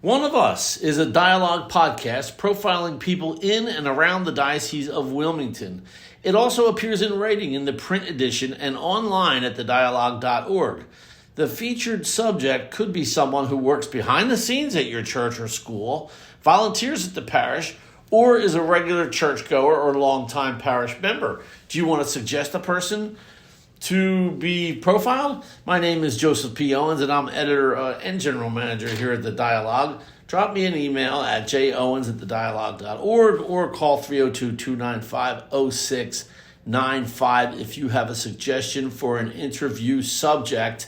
One of Us is a dialogue podcast profiling people in and around the Diocese of Wilmington. It also appears in writing in the print edition and online at thedialogue.org. The featured subject could be someone who works behind the scenes at your church or school, volunteers at the parish, or is a regular churchgoer or longtime parish member. Do you want to suggest a person to be profiled? My name is Joseph P. Owens, and I'm editor and general manager here at The Dialogue. Drop me an email at jowens@thedialogue.org or call 302-295-0695 if you have a suggestion for an interview subject.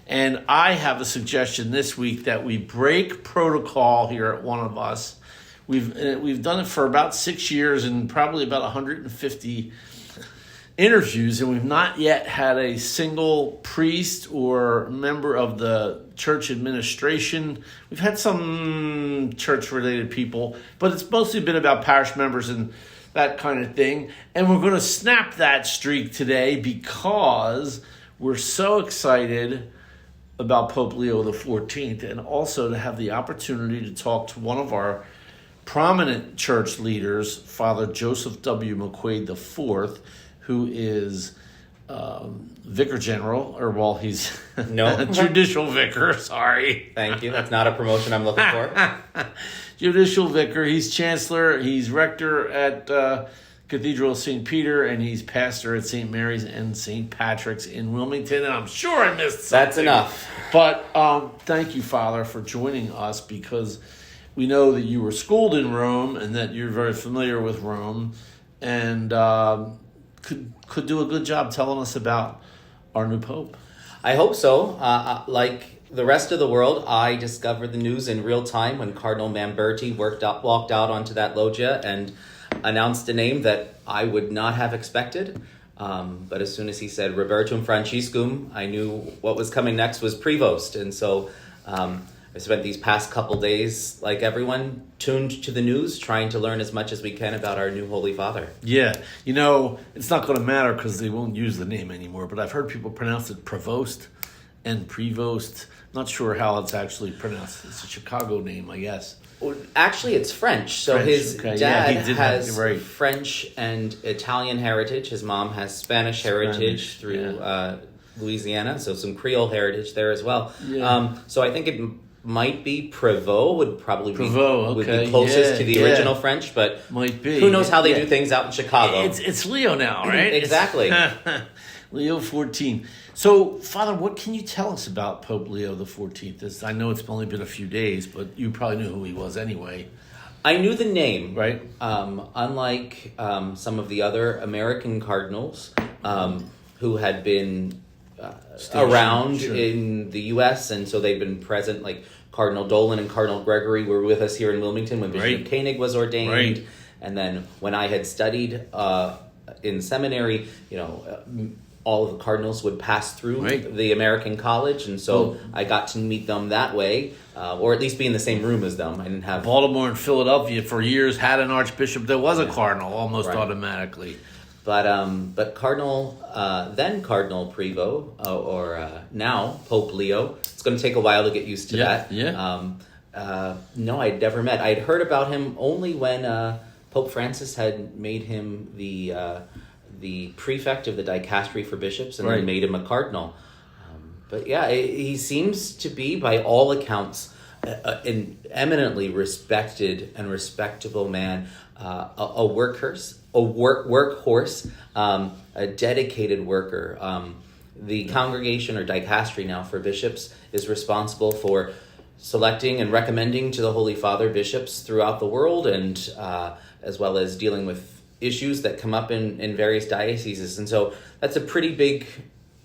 And I have a suggestion this week that we break protocol here at One of Us. We've done it for about 6 years and probably about 150 interviews, and we've not yet had a single priest or member of the church administration. We've had some church-related people, but it's mostly been about parish members and that kind of thing. And we're going to snap that streak today because we're so excited about Pope Leo XIV, and also to have the opportunity to talk to one of our prominent church leaders, Father Joseph W. McQuaide IV, who is Vicar General, he's Judicial Vicar, sorry. Thank you. That's not a promotion I'm looking for. Judicial Vicar. He's Chancellor. He's Rector at Cathedral of St. Peter, and he's pastor at St. Mary's and St. Patrick's in Wilmington, and I'm sure I missed something. That's enough. But thank you, Father, for joining us, because we know that you were schooled in Rome and that you're very familiar with Rome, and could do a good job telling us about our new Pope. I hope so. Like the rest of the world, I discovered the news in real time when Cardinal Mamberti walked out onto that loggia and announced a name that I would not have expected. But as soon as he said Robertum Franciscum, I knew what was coming next was Prevost. And so I spent these past couple days, like everyone, tuned to the news, trying to learn as much as we can about our new Holy Father. Yeah, it's not going to matter because they won't use the name anymore, but I've heard people pronounce it Provost and Prevost. Not sure how it's actually pronounced. It's a Chicago name, I guess. Well, actually, it's French. So his dad has French and Italian heritage. His mom has Spanish heritage through Louisiana, so some Creole heritage there as well. Yeah. So I think it might be Prévost would probably be closest to the original French, but might be. Who knows how they do things out in Chicago? It's Leo now, right? Exactly. Leo XIV. So, Father, what can you tell us about Pope Leo XIV? I know it's only been a few days, but you probably knew who he was anyway. I knew the name, right? Unlike some of the other American cardinals who had been around in the U.S., and so they've been present, like Cardinal Dolan and Cardinal Gregory were with us here in Wilmington when Bishop Koenig was ordained. Right. And then when I had studied in seminary, all of the cardinals would pass through the American college, and so I got to meet them that way, or at least be in the same room as them. I didn't have Baltimore and Philadelphia for years had an archbishop that was a cardinal almost automatically. But Cardinal Prévost, or now Pope Leo, it's going to take a while to get used to that. Yeah. No, I'd never met. I'd heard about him only when Pope Francis had made him the prefect of the dicastery for bishops, and then made him a cardinal. But yeah, he seems to be, by all accounts, an eminently respected and respectable man, a workhorse, a dedicated worker. The congregation or dicastery now for bishops is responsible for selecting and recommending to the Holy Father bishops throughout the world, and as well as dealing with issues that come up in various dioceses. And so that's a pretty big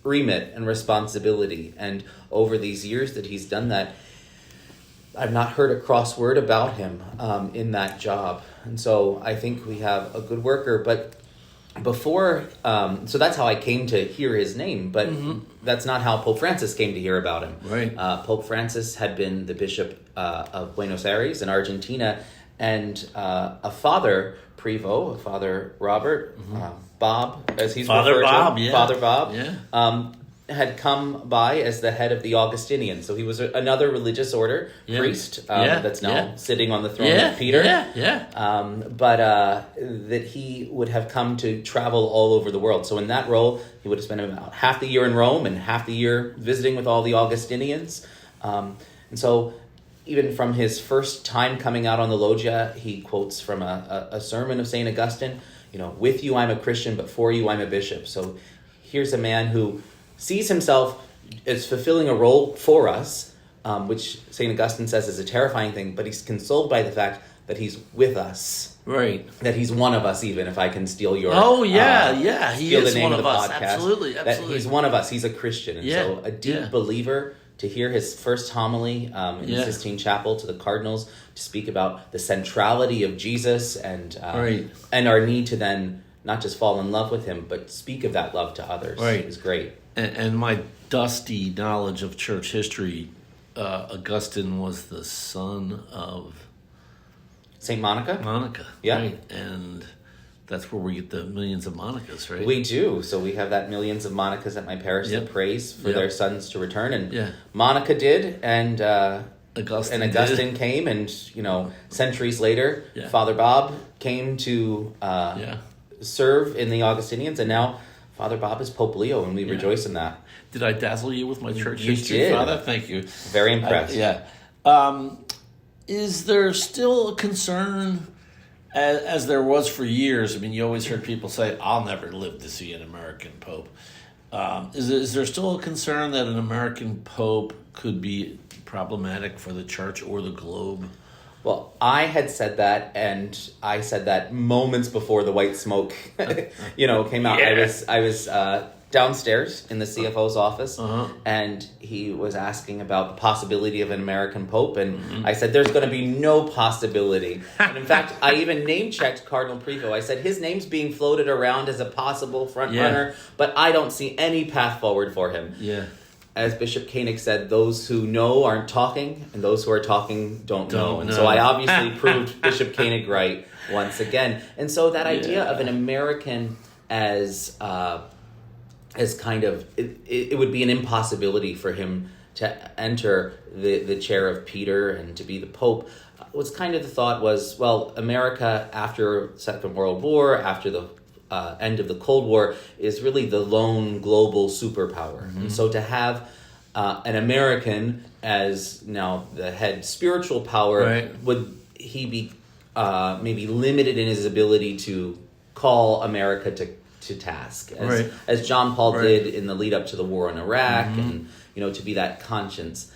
remit and responsibility. And over these years that he's done that, I've not heard a cross word about him in that job. And so I think we have a good worker. But before, so that's how I came to hear his name, but that's not how Pope Francis came to hear about him. Right. Pope Francis had been the Bishop of Buenos Aires in Argentina, and a Father Prévost, Father Robert, Bob, as he's Father referred Bob, to, yeah. Father Bob, had come by as the head of the Augustinians. So he was another religious order priest that's now sitting on the throne of Peter. But that he would have come to travel all over the world. So in that role, he would have spent about half the year in Rome and half the year visiting with all the Augustinians. And so even from his first time coming out on the loggia, he quotes from a sermon of St. Augustine, with you I'm a Christian, but for you I'm a bishop. So here's a man who sees himself as fulfilling a role for us, which St. Augustine says is a terrifying thing, but he's consoled by the fact that he's with us. Right. That he's one of us, even if I can steal your... He is one of us. Podcast, Absolutely. That he's one of us. He's a Christian. And so a deep believer, to hear his first homily in the Sistine Chapel to the cardinals, to speak about the centrality of Jesus and our need to then not just fall in love with him, but speak of that love to others is great. And my dusty knowledge of church history, Augustine was the son of St. Monica? Monica. Yeah. Right. And that's where we get the millions of Monicas, right? We do. So we have that millions of Monicas at my parish that prays for their sons to return. And Monica did, and Augustine came, and centuries later, Father Bob came to serve in the Augustinians, and now Father Bob is Pope Leo, and we rejoice in that. Did I dazzle you with my church You history, did. Father? Thank you. Very impressed. Is there still a concern, as there was for years? I mean, you always heard people say, I'll never live to see an American pope. Is there still a concern that an American pope could be problematic for the church or the globe? Well, I had said that, and I said that moments before the white smoke, came out. Yeah. I was downstairs in the CFO's office, and he was asking about the possibility of an American pope, and I said, there's going to be no possibility. And in fact, I even name-checked Cardinal Prevost. I said, his name's being floated around as a possible front-runner, but I don't see any path forward for him. Yeah. As Bishop Koenig said, those who know aren't talking, and those who are talking don't know. And so I obviously proved Bishop Koenig right once again. And so that idea of an American as kind of, it would be an impossibility for him to enter the chair of Peter and to be the Pope. Was kind of the thought was, well, America after Second World War, after the end of the Cold War, is really the lone global superpower. And so to have an American as now the head spiritual power, would he be maybe limited in his ability to call America to task, as John Paul did in the lead up to the war in Iraq, and to be that conscience.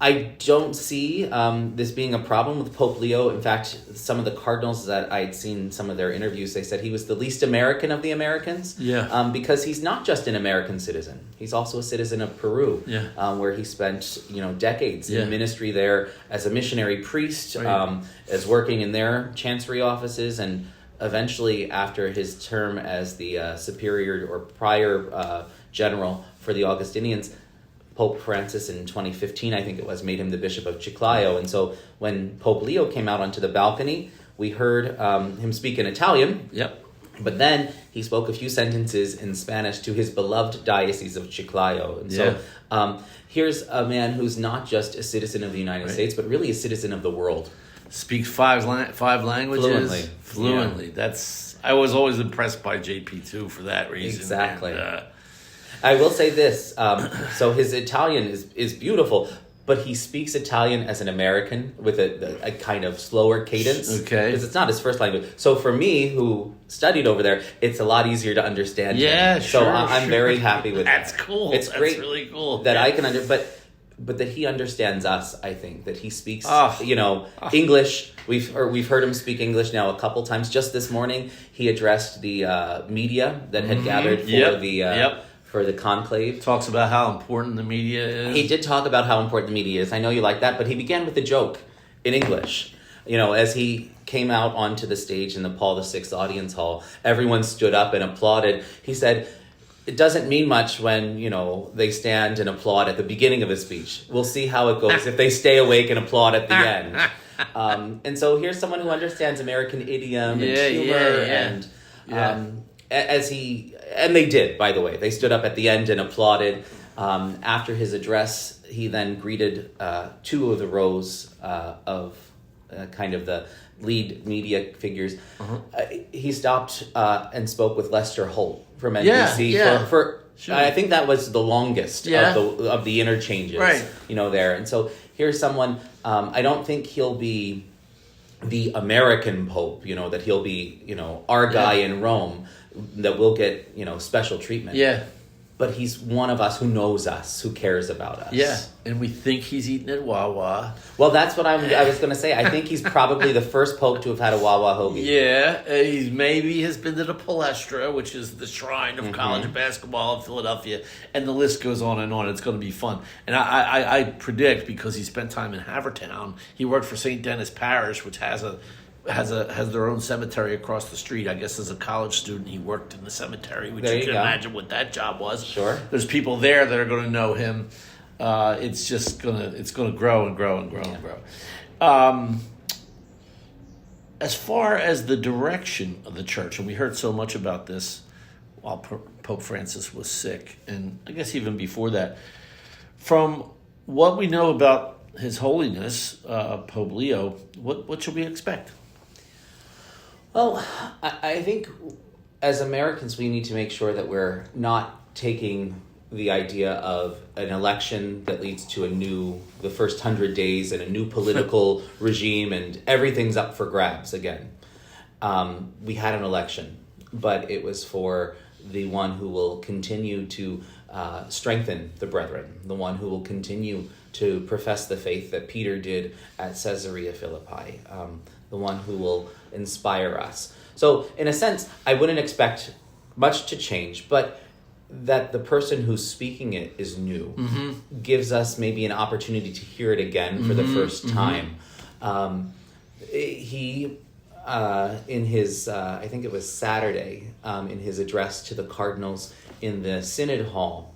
I don't see this being a problem with Pope Leo. In fact, some of the cardinals that I'd seen some of their interviews, they said he was the least American of the Americans. Because he's not just an American citizen. He's also a citizen of Peru, where he spent decades in ministry there as a missionary priest, as working in their chancery offices, and eventually after his term as the superior or prior general for the Augustinians, Pope Francis in 2015, I think it was, made him the Bishop of Chiclayo. And so when Pope Leo came out onto the balcony, we heard him speak in Italian. But then he spoke a few sentences in Spanish to his beloved Diocese of Chiclayo. And so here's a man who's not just a citizen of the United States, but really a citizen of the world. Speaks five languages fluently. I was always impressed by JP too for that reason. Exactly. And, I will say this. So his Italian is beautiful, but he speaks Italian as an American with a kind of slower cadence. Okay. Because it's not his first language. So for me, who studied over there, it's a lot easier to understand him. Sure. So I'm very happy with that. That's cool. It's great. That's really cool. That I can but that he understands us, I think. That he speaks, English. We've heard him speak English now a couple times. Just this morning, he addressed the media that had gathered for for the conclave. Talks about how important the media is. He did talk about how important the media is. I know you like that, but he began with a joke in English. As he came out onto the stage in the Paul VI audience hall, everyone stood up and applauded. He said, it doesn't mean much when, they stand and applaud at the beginning of a speech. We'll see how it goes if they stay awake and applaud at the end. And so here's someone who understands American idiom and humor. And as he and they did, by the way. They stood up at the end and applauded. After his address, he then greeted two of the rows of kind of the lead media figures. He stopped and spoke with Lester Holt from NBC for sure. I think that was the longest of the interchanges, there. And so here's someone, I don't think he'll be the American Pope, that he'll be, our guy in Rome, that will get, special treatment. Yeah. But he's one of us who knows us, who cares about us. Yeah, and we think he's eating at Wawa. Well, that's what I was going to say. I think he's probably the first Pope to have had a Wawa hoagie. Yeah, he maybe has been to the Palestra, which is the shrine of college basketball in Philadelphia, and the list goes on and on. It's going to be fun. And I predict, because he spent time in Havertown, he worked for St. Denis Parish, which has their own cemetery across the street. I guess as a college student, he worked in the cemetery, which you can imagine what that job was. Sure. There's people there that are going to know him. It's going to grow and grow and grow and grow. As far as the direction of the church, and we heard so much about this while Pope Francis was sick, and I guess even before that, from what we know about His Holiness, Pope Leo, what should we expect? Well, I think as Americans, we need to make sure that we're not taking the idea of an election that leads to the first 100 days and a new political regime and everything's up for grabs again. We had an election, but it was for the one who will continue to strengthen the brethren, the one who will continue to profess the faith that Peter did at Caesarea Philippi, the one who will inspire us. So, in a sense, I wouldn't expect much to change, but that the person who's speaking it is new gives us maybe an opportunity to hear it again for the first time. He, in his, I think it was Saturday, in his address to the cardinals in the Synod Hall,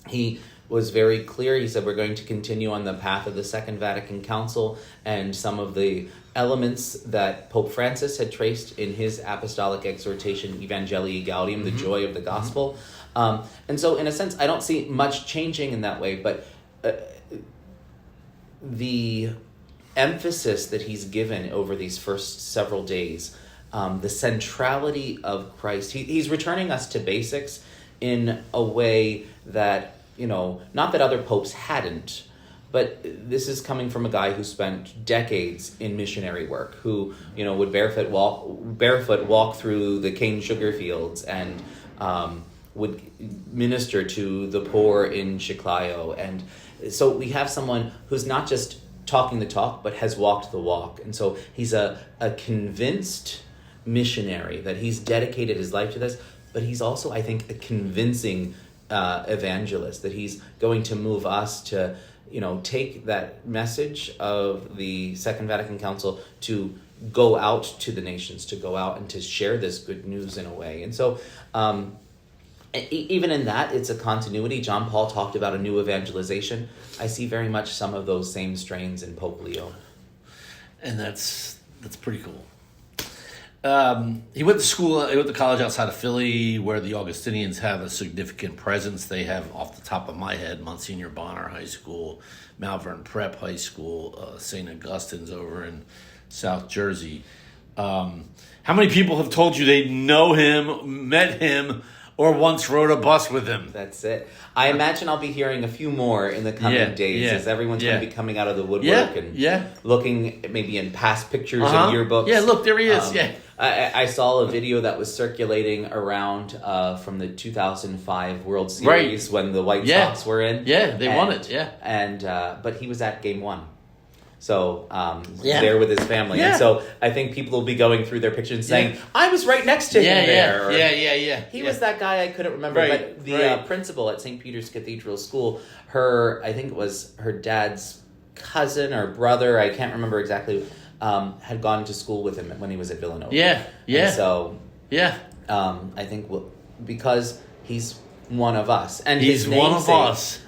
he was very clear. He said, we're going to continue on the path of the Second Vatican Council and some of the elements that Pope Francis had traced in his apostolic exhortation, Evangelii Gaudium, the joy of the gospel. And so, in a sense, I don't see much changing in that way, but the emphasis that he's given over these first several days, the centrality of Christ, he's returning us to basics in a way that, not that other popes hadn't, but this is coming from a guy who spent decades in missionary work, who, would barefoot walk through the cane sugar fields and would minister to the poor in Chiclayo. And so we have someone who's not just talking the talk, but has walked the walk. And so he's a convinced missionary, that he's dedicated his life to this, but he's also, I think, a convincing evangelist, that he's going to move us to, take that message of the Second Vatican Council to go out to the nations, to go out and to share this good news in a way. And so even in that, it's a continuity. John Paul talked about a new evangelization. I see very much some of those same strains in Pope Leo. And that's pretty cool. He went to college outside of Philly, where the Augustinians have a significant presence. They have, off the top of my head, Monsignor Bonner High School, Malvern Prep High School, St. Augustine's over in South Jersey. How many people have told you they know him, met him, or once rode a bus with him? That's it. I imagine I'll be hearing a few more in the coming days as everyone's going to be coming out of the woodwork and looking maybe in past pictures and yearbooks. Yeah, look, there he is. I saw a video that was circulating around from the 2005 World Series when the White Sox were in. Yeah, they won it. Yeah, and but he was at Game 1. So there with his family. And so I think people will be going through their pictures and saying, I was right next to him there. He was that guy I couldn't remember. But the principal at St. Peter's Cathedral School, I think it was her dad's cousin or brother, I can't remember exactly, had gone to school with him when he was at Villanova. And so I think because he's one of us. And he's his one of namesake, us.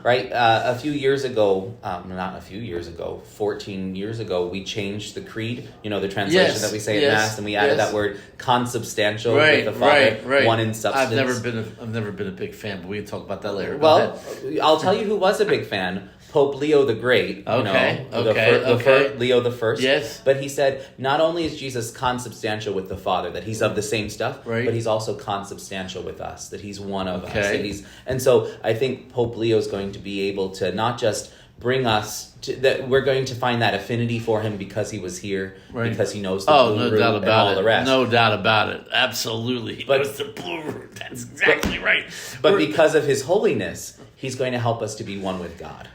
right? A few years ago, not a few years ago, 14 years ago, we changed the creed, the translation that we say at Mass, and we added that word consubstantial with the Father, one in substance. I've never been a big fan, but we can talk about that later. Well, I'll tell you who was a big fan. Pope Leo the Great, Leo the First. Yes. But he said, not only is Jesus consubstantial with the Father, that he's of the same stuff, but he's also consubstantial with us, that he's one of us. And so I think Pope Leo is going to be able to not just bring us that we're going to find that affinity for him because he was here, because he knows the Blue Root and all the rest. No doubt about it. Absolutely. He knows the Blue Root. That's exactly right. But because of his holiness, he's going to help us to be one with God.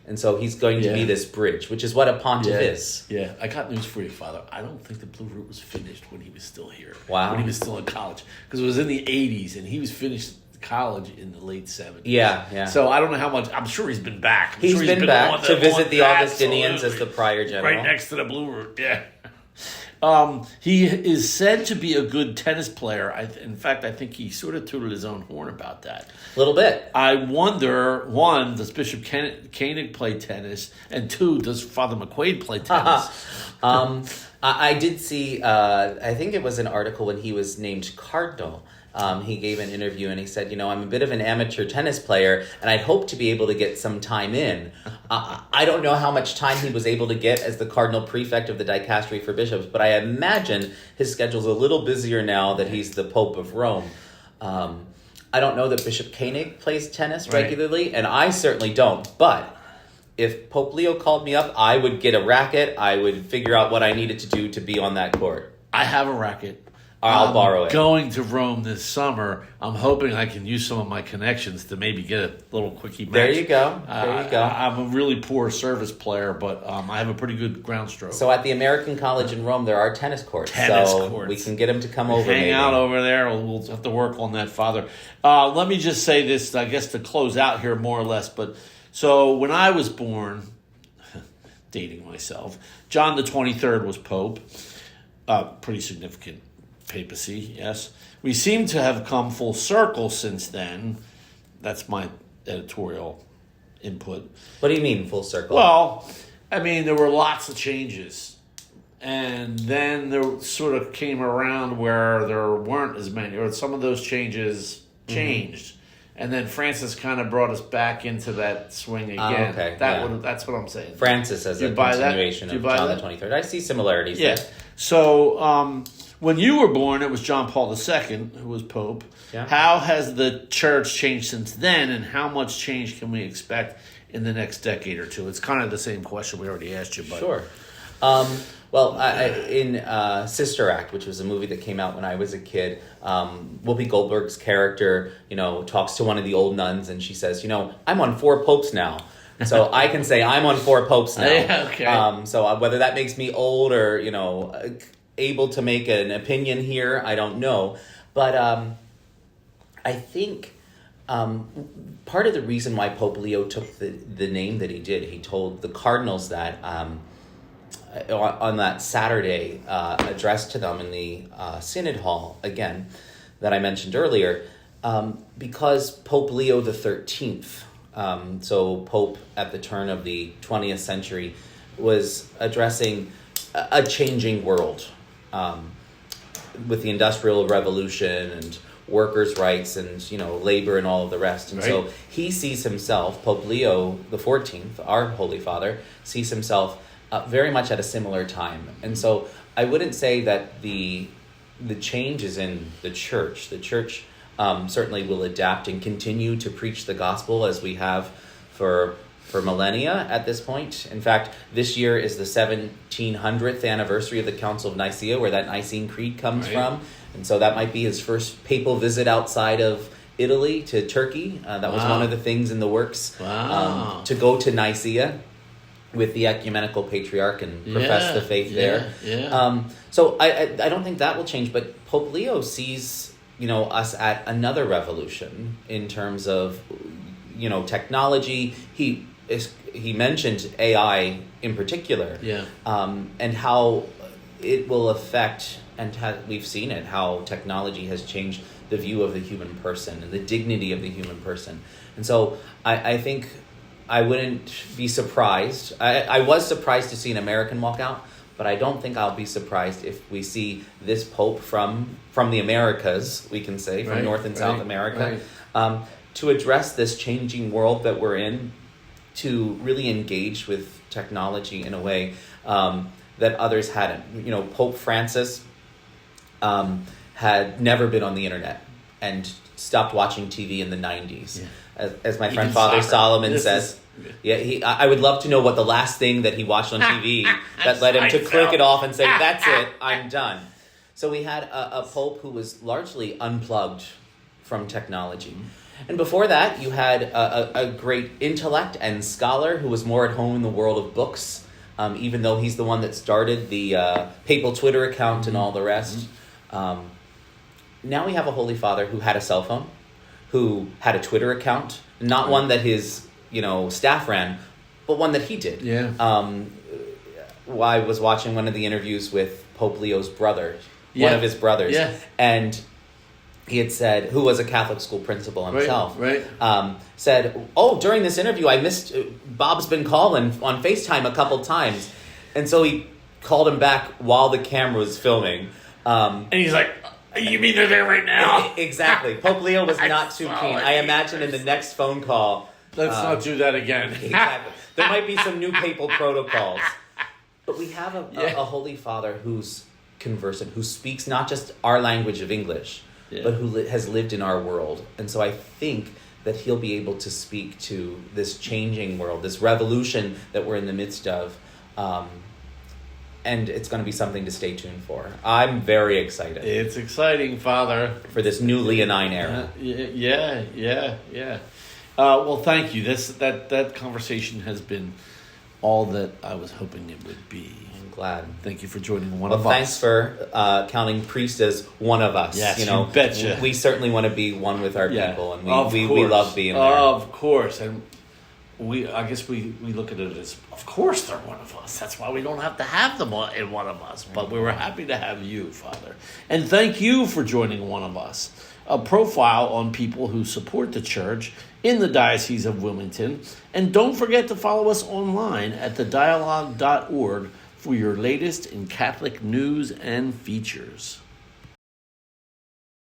And so he's going to be this bridge, which is what a pontiff is. Yeah, I got news for you, Father. I don't think the Blue Root was finished when he was still here. Wow. When he was still in college. Because it was in the 80s, and he was finished college in the late 70s. Yeah. So I don't know how much. I'm sure he's been back. He's been back to visit the Augustinians as the prior general. Right next to the Blue Root, yeah. He is said to be a good tennis player. In fact, I think he sort of tooted his own horn about that. A little bit. I wonder, one, does Bishop Koenig play tennis? And two, does Father McQuaide play tennis? I did see, I think it was an article when he was named Cardinal. He gave an interview and he said, I'm a bit of an amateur tennis player and I'd hope to be able to get some time in. I don't know how much time he was able to get as the Cardinal Prefect of the Dicastery for Bishops, but I imagine his schedule's a little busier now that he's the Pope of Rome. I don't know that Bishop Koenig plays tennis regularly, and I certainly don't, but if Pope Leo called me up, I would get a racket. I would figure out what I needed to do to be on that court. I have a racket. I'll borrow it. Going to Rome this summer. I'm hoping I can use some of my connections to maybe get a little quickie match. There you go. I'm a really poor service player, but I have a pretty good ground stroke. So at the American College in Rome, there are tennis courts. We can get him to come over. Hang out over there. We'll have to work on that, Father. Let me just say this, I guess, to close out here more or less. But so when I was born, dating myself, John the 23rd was Pope. Pretty significant papacy, yes. We seem to have come full circle since then. That's my editorial input. What do you mean, full circle? Well, I mean, there were lots of changes. And then there sort of came around where there weren't as many, or some of those changes changed. And then Francis kind of brought us back into that swing again. Okay. That's what I'm saying. Francis as a continuation of John the 23rd. I see similarities there. So, when you were born, it was John Paul II who was Pope. Yeah. How has the Church changed since then, and how much change can we expect in the next decade or two? It's kind of the same question we already asked you. But. Sure. In Sister Act, which was a movie that came out when I was a kid, Whoopi Goldberg's character, talks to one of the old nuns, and she says, I'm on 4 popes now. So I can say I'm on 4 popes now. Yeah, okay. So whether that makes me old or, able to make an opinion here, I don't know. But I think part of the reason why Pope Leo took the name that he did, he told the cardinals that on that Saturday address to them in the Synod Hall, again, that I mentioned earlier, because Pope Leo the 13th, so Pope at the turn of the 20th century, was addressing a changing world with the Industrial Revolution and workers' rights and, labor and all of the rest. And so he sees himself, Pope Leo the 14th, our Holy Father, sees himself very much at a similar time. And so I wouldn't say that the change is in the Church. The Church certainly will adapt and continue to preach the gospel as we have for millennia at this point. In fact, this year is the 1700th anniversary of the Council of Nicaea, where that Nicene Creed comes from. And so that might be his first papal visit outside of Italy to Turkey. That was one of the things in the works, to go to Nicaea with the ecumenical patriarch and profess the faith there. So I don't think that will change, but Pope Leo sees us at another revolution in terms of technology. He mentioned AI in particular, and how it will affect, and we've seen it, how technology has changed the view of the human person and the dignity of the human person. And so I think I wouldn't be surprised. I was surprised to see an American walk out, but I don't think I'll be surprised if we see this Pope from the Americas, we can say, from North and South America, to address this changing world that we're in, to really engage with technology in a way that others hadn't. You know, Pope Francis had never been on the internet and stopped watching TV in the 90s. Yeah. As my friend Father Solomon says, I would love to know what the last thing that he watched on TV that led him to click it off and say, that's it, I'm done. So we had a Pope who was largely unplugged from technology. And before that, you had a great intellect and scholar who was more at home in the world of books, even though he's the one that started the papal Twitter account and all the rest. Now we have a Holy Father who had a cell phone, who had a Twitter account, not one that his staff ran, but one that he did. Yeah. I was watching one of the interviews with Pope Leo's brother, one of his brothers, and he had said, who was a Catholic school principal himself, said, during this interview, I missed, Bob's been calling on FaceTime a couple times. And so he called him back while the camera was filming. And he's like, you mean they're there right now? Exactly. Pope Leo was not too keen. I imagine in the next phone call... Let's not do that again. Exactly. There might be some new papal protocols. But we have a Holy Father who's conversant, who speaks not just our language of English, but who has lived in our world. And so I think that he'll be able to speak to this changing world, this revolution that we're in the midst of. And it's going to be something to stay tuned for. I'm very excited. It's exciting, Father. For this new Leonine era. Yeah. Well, thank you. That conversation has been all that I was hoping it would be. I'm glad. Thank you for joining one of us. Thanks for counting priest as one of us. Yes, you betcha. We certainly want to be one with our people, and we love being there. Of course, and I guess we look at it as, of course they're one of us. That's why we don't have to have them in one of us. But we were happy to have you, Father. And thank you for joining one of us. A profile on people who support the church in the Diocese of Wilmington. And don't forget to follow us online at thedialogue.org for your latest in Catholic news and features.